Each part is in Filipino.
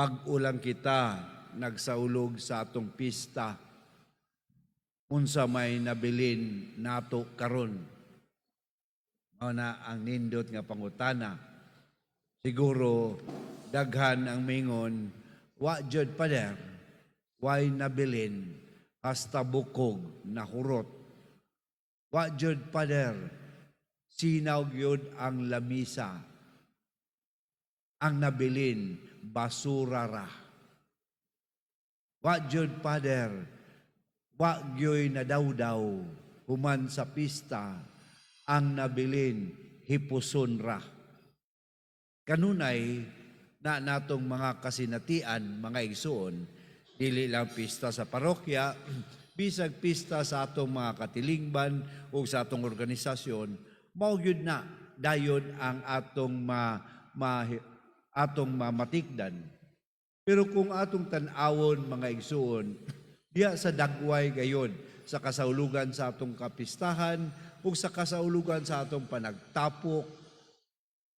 Bag-ulang kita nagsaulog sa atong pista. Unsa may nabilin nato karon. Mao na ang nindot nga pangutana. Siguro daghan ang mingon, wa jud pader, why nabilin hasta bukog na hurot. Wa jud pader, sinaw gyud ang lamisa. Ang nabilin, basura ra. Wa jud pader, wa gyoy na daw human sa pista, ang nabilin, hipuson ra. Kanunay na natong mga kasinatian, mga igsoon, dili lang pista sa parokya, bisag pista sa atong mga katilingban o sa atong organisasyon, mao gyud na dayon ang atong atong mamatikdan. Pero kung atong tan-awon mga igsoon, diya sa dagway gayon sa kasaulugan sa atong kapistahan o sa kasaulugan sa atong panagtapok,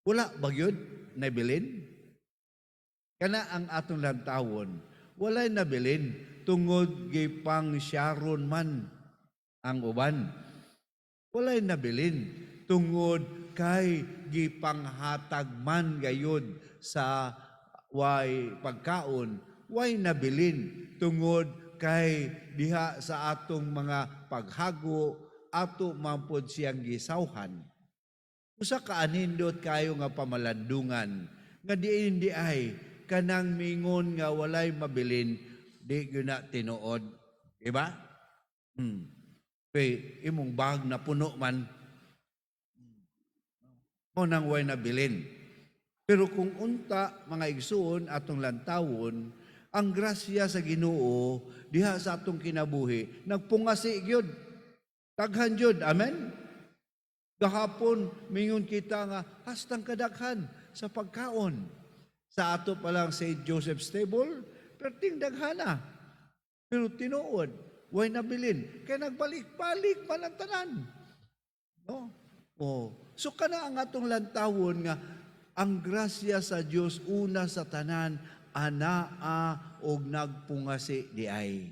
wala ba yun nabilin? Kana ang atong lantawon, walay nabilin tungod gipang Sharon man ang uban. Walay nabilin tungod kay gipanghatag man gayud sa way pagkaon. Way nabilin tungod kay diha sa atong mga paghago ato mampod siyang gisawhan. Usa ka anindot kayo nga pamalandungan nga di ay kanang mingon nga walay mabilin di gyud na tinuod, di ba? Kay imong bag na puno man mo nang way nabilin. Pero kung unta mga igsoon atong lantawon, ang grasya sa Ginoo diha sa atong kinabuhi nagpungasi gyud. Daghan gyud, amen. Gahapon mingon kita nga hastang kadaghan sa pagkaon. Sa ato pa lang St. Joseph's Table, perting daghana. Pero tinuod, way nabilin kay nagbalik-balik man ang tanan. No? Oh. So kana ang atong lantawon nga ang grasya sa Dios una sa tanan anaa og nagpungasi diay.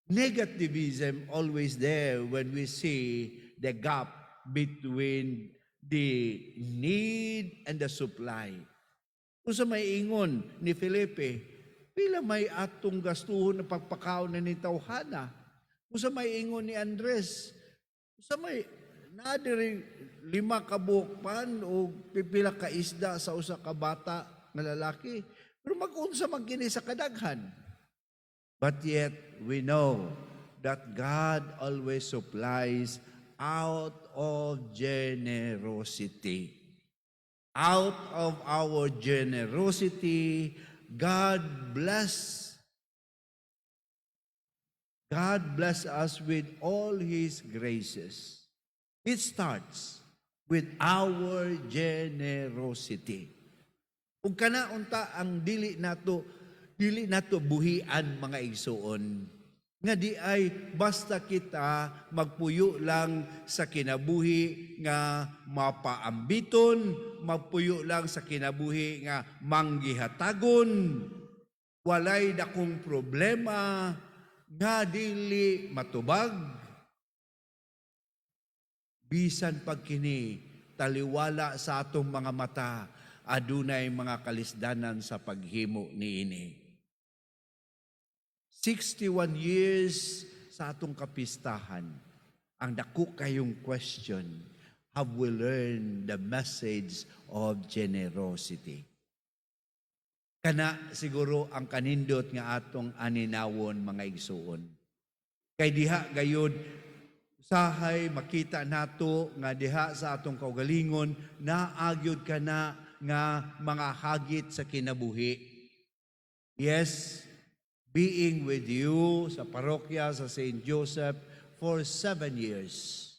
Negativism always there when we see the gap between the need and the supply. Kung sa may ingon ni Felipe, pila may atong gastuhon na pagpakaon na ni tawhana. Kung sa may ingon ni Andres, kung sa may nadiri 5 ka buokpan o pipila ka isda sa usa ka bata nga lalaki, pero mag-unsa man kini sa kadaghan. But yet, we know that God always supplies out of generosity. Out of our generosity, God bless us with all His graces. It starts with our generosity. Ug kana unta ang dili nato buhian mga igsoon. Nga di ay basta kita magpuyo lang sa kinabuhi nga mapaambiton, magpuyo lang sa kinabuhi nga manggihatagon, walay dakong problema, nga dili matubag. Bisan pagkini, taliwala sa atong mga mata, adunay mga kalisdanan sa paghimo niini. 61 years sa atong kapistahan, ang dako kayong question, have we learned the message of generosity? Kana siguro ang kanindot nga atong aninawon mga igsoon. Kay diha gayud usahay makita nato nga diha sa atong kaugalingon naagyod kana nga mga hagit sa kinabuhi. Yes, being with you sa parokya sa St. Joseph for 7 years,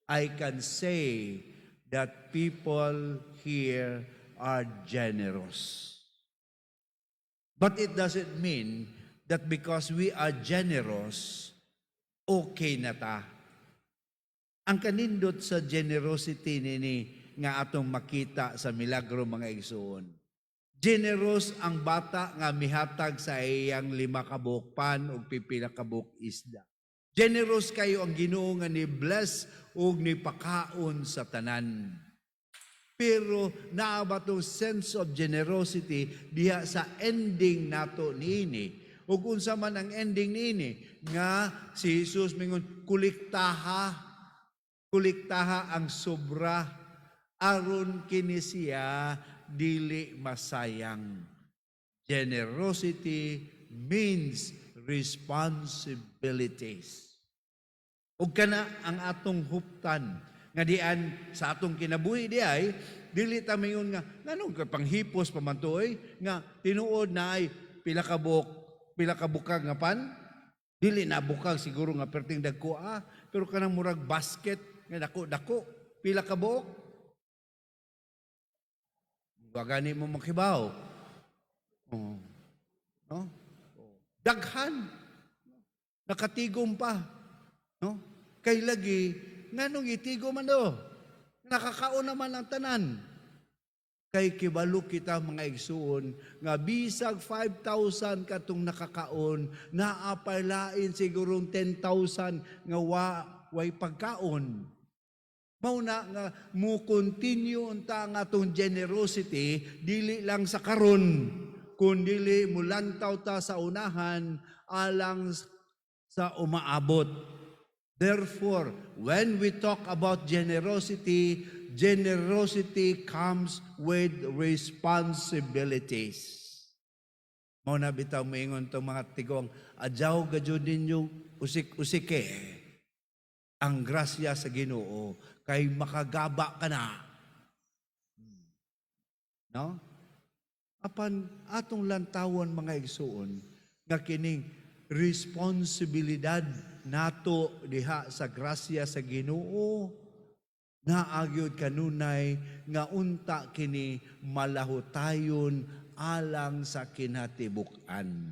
I can say that people here are generous. But it doesn't mean that because we are generous, okay na ta. Ang kanindot sa generosity nini nga atong makita sa milagro mga igsoon, Generous ang bata nga mihatag sa iyang 5 ka buok pan ug pipila ka buok isda. Generous kayo ang Ginoo nga ni bless ug ni pakaon sa tanan. Pero naa ba tong sense of generosity diha sa ending nato niini? Ug unsa man ang ending niini nga si Jesus mingon kuliktaha ang sobra aron kini siya dili masayang. Generosity means responsibilities. Ug kana ang atong huptan nga dian sa atong kinabuhi di ay dili ta mingon nga nganong panghipos pamantoy nga tinuod na ay pila ka bukag nga pan dili na bukag siguro nga perting dagko pero kanang murag basket nga dako pila ka buok gani mo makibaw no daghan nakatigom pa no kay lagi nganong itigo man do nakakaon naman ang tanan kay kibalo kita mga igsuon nga bisag 5,000 katong nakakaon naapay lain sigurong 10,000 nga way pagkaon mao na nga mo continue unta nga atong generosity dili lang sa karon kundi mulantaw ta sa unahan alang sa umaabot. Therefore, when we talk about generosity, generosity comes with responsibilities. Mao na bitaw moingon tong mga tigong adyaw gadyo ninyo usik-usike ang grasya sa Ginoo kay makagaba ka na. No? Apan atong lantawon mga igsuon nga kining responsibilidad nato diha sa grasya sa Ginoo naagyod kanunay nga unta kini malahutayon alang sa kinatibuk-an.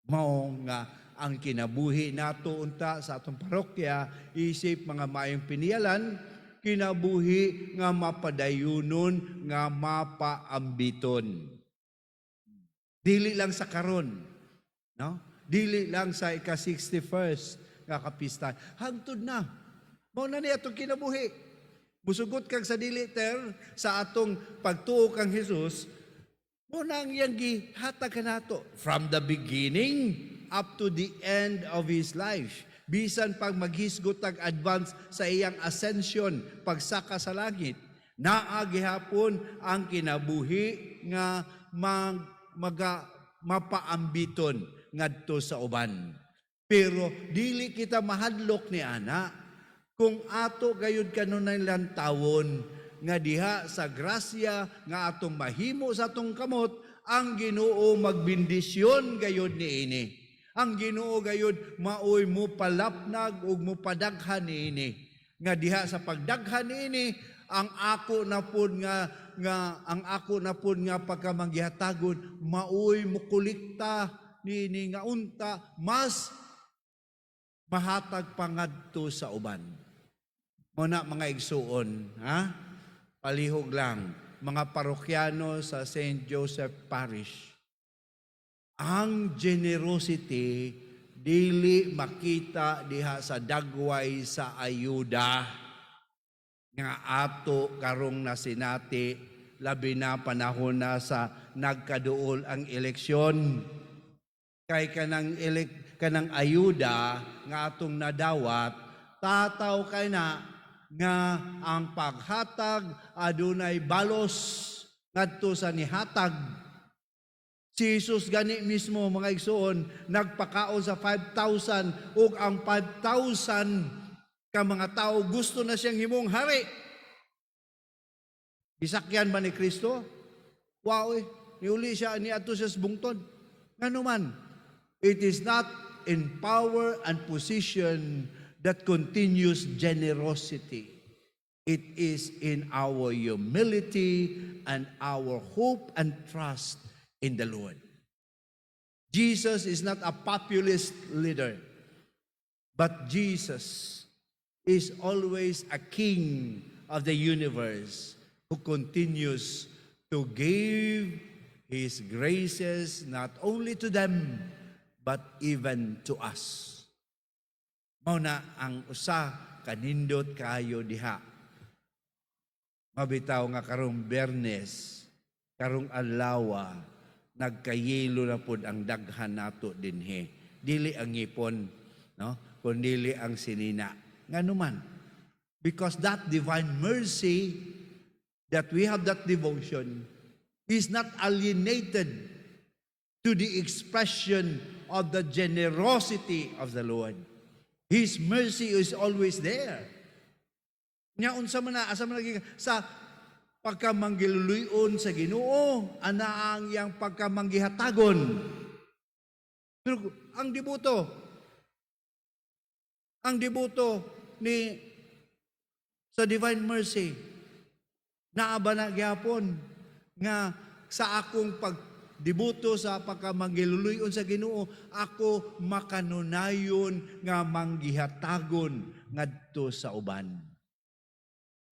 Mao nga ang kinabuhi nato unta sa atong parokya isip mga maayong pinialan kinabuhi nga mapadayunon nga mapaambiton. Dili lang sa karon, no? Dili lang sa ika-61st nga kapista. Hangtod na. Mao na ni atong kinabuhi. Musugot kag sa dili sa atong pagtuo kang Hesus, mo nang iyang gihatag kanato from the beginning up to the end of His life. Bisan pag maghisgot ag advance sa iyang ascension, pagsaka sa langit, naa gihapon ang kinabuhi nga mapaambiton ngadto sa uban. Pero dili kita mahadlok ni ana kung ato gayud kanunay lantawon nga diha sa grasya nga atong mahimo sa atong kamot ang Ginoo magbindisyon gayud niini. Ang Ginoo gayud maoy mo palapnag ug mo padaghan niini. Nga diha sa pagdaghan niini ang ako na pud nga pagkamanggihatagon maoy mo kulikta niini nga unta mas mahatag pangadto sa uban. Muna mga igsuon, palihog lang, mga parokyano sa St. Joseph Parish. Ang generosity dili makita diha sa dagway sa ayuda nga ato karong nasinati labi na panahon na sa nagkaduol ang eleksyon kay kanang ayuda nga atong nadawat tataw kay na nga ang paghatag adunay balos ngadto sa nihatag. Si Jesus gani mismo mga igsoon nagpakaon sa 5,000 ug ang 5,000 ka mga tao gusto na siyang himong hari. Bisakyan ba ni Kristo? Wow, niuli siya ni ato siya sa bungtod. Ngano man, it is not in power and position that continues generosity. It is in our humility and our hope and trust in the Lord. Jesus is not a populist leader, but Jesus is always a king of the universe who continues to give His graces not only to them, but even to us. Mao na ang usa kanindot kaayo diha. Mabitaw nga karong Biyernes, karong adlaw, nagkayelo na pud ang daghan nato dinhi. Dili ang ngipon, no? Kundi ang sinina. Nganuman, because that divine mercy that we have, that devotion is not alienated to the expression of the generosity of the Lord. His mercy is always there. Nya unsa man na asa man sa pagkamanggiluluyon sa Ginoo, ana ang iyang pagkamanggihatagon. Pero ang deboto ni sa divine mercy naaba na gyapon nga sa akong pagdeboto sa pagkamanggiluluyon sa Ginoo, ako makanunayon nga manggihatagon ngadto sa uban.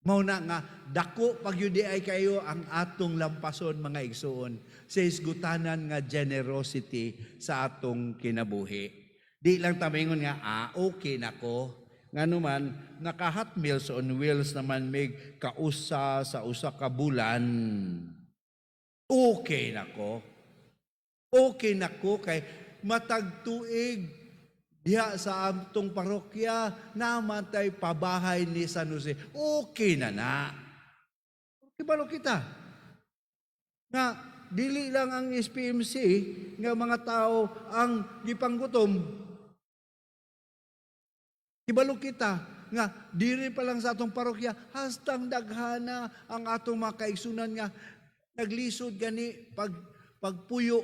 Mao na nga dako pagyudi ay kayo ang atong lampason mga igsoon sa isgutanan nga generosity sa atong kinabuhi. Di lang tamingon nga okay nako. Nganuman naka Hot Meals on Wheels naman may kausa sa usa ka bulan. Okay nako. Okay nako kay matag tuig diha sa amtong parokya, namatay pabahay ni San Jose. Okay na. Kibalo kita. Nga, dili lang ang SPMC, nga mga tao ang gipanggutom. Kibalo kita. Nga, diri pa lang sa atong parokya, hastang daghana ang atong mga kaigsunan nga, naglisod gani pagpuyo.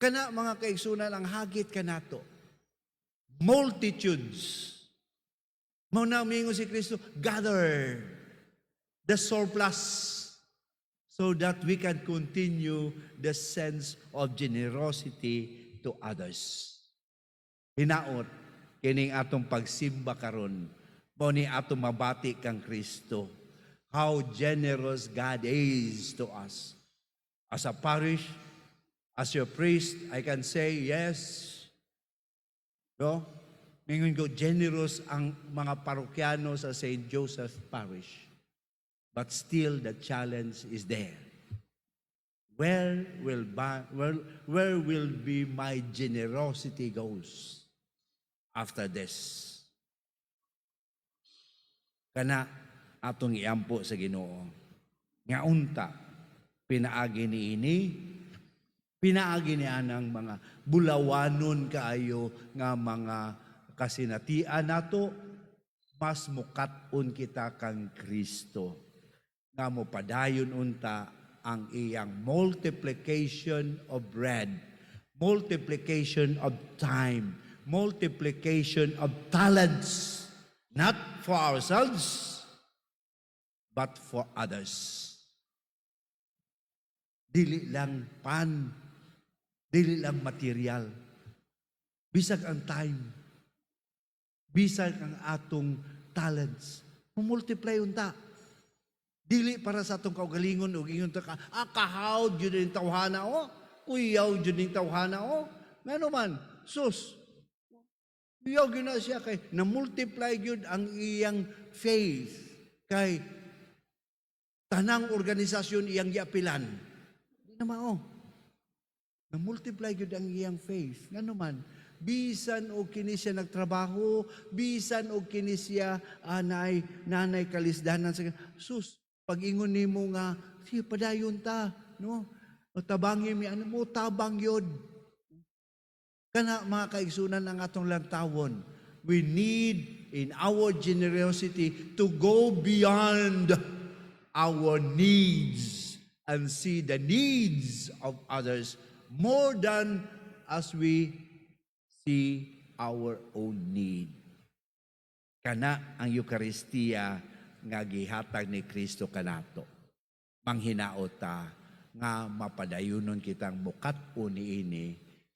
Kana mga kaigsunan ang hagit kanato. Multitudes. Mao na mingon si Kristo, gather the surplus so that we can continue the sense of generosity to others. Hinaot kining atong pagsimba karon, mao ni atong mabati kang Kristo. How generous God is to us. As a parish, as your priest, I can say, yes. No? Mingon ko, generous ang mga parokyano sa St. Joseph Parish. But still, the challenge is there. Where will be my generosity goes after this? Kana atong iampo sa Ginoo. Nga unta, pinaagi niini, pinaagi niya ng mga bulawanon kaayo nga mga kasinatian nato, mas mukat-on kita kang Kristo. Nga mo padayon unta ang iyang multiplication of bread, multiplication of time, multiplication of talents, not for ourselves, but for others. Dili lang pan, dili lang material. Bisag ang time, bisag ang atong talents. Mumultiply unta. Dili para sa atong kaugalingon ug ingon ta ka, kahaw jud ning tawhana o, kuyaw jud ning tawhana o. Ngano man, sus. Kuyaw gyud na siya kay na multiply gyud ang iyang faith kay tanang organisasyon iyang giapilan. Di na mao. Na-multiply gyud ang iyang faith. Ngano man, bisan og kini siya nagtrabaho, bisan og kini siya nanay kalisdanan sa sus, pag-ingon nimo nga, siya padayon ta, no? O tabangin mi ano mo tabang yod. Kana mga kaigsunan ang atong lantawon. We need in our generosity to go beyond our needs and see the needs of others more than as we see our own need. Kana ang Eucharistia nga gihatag ni Kristo kanato. Manghinaot ta nga mapadayunon kitang mukat-o niini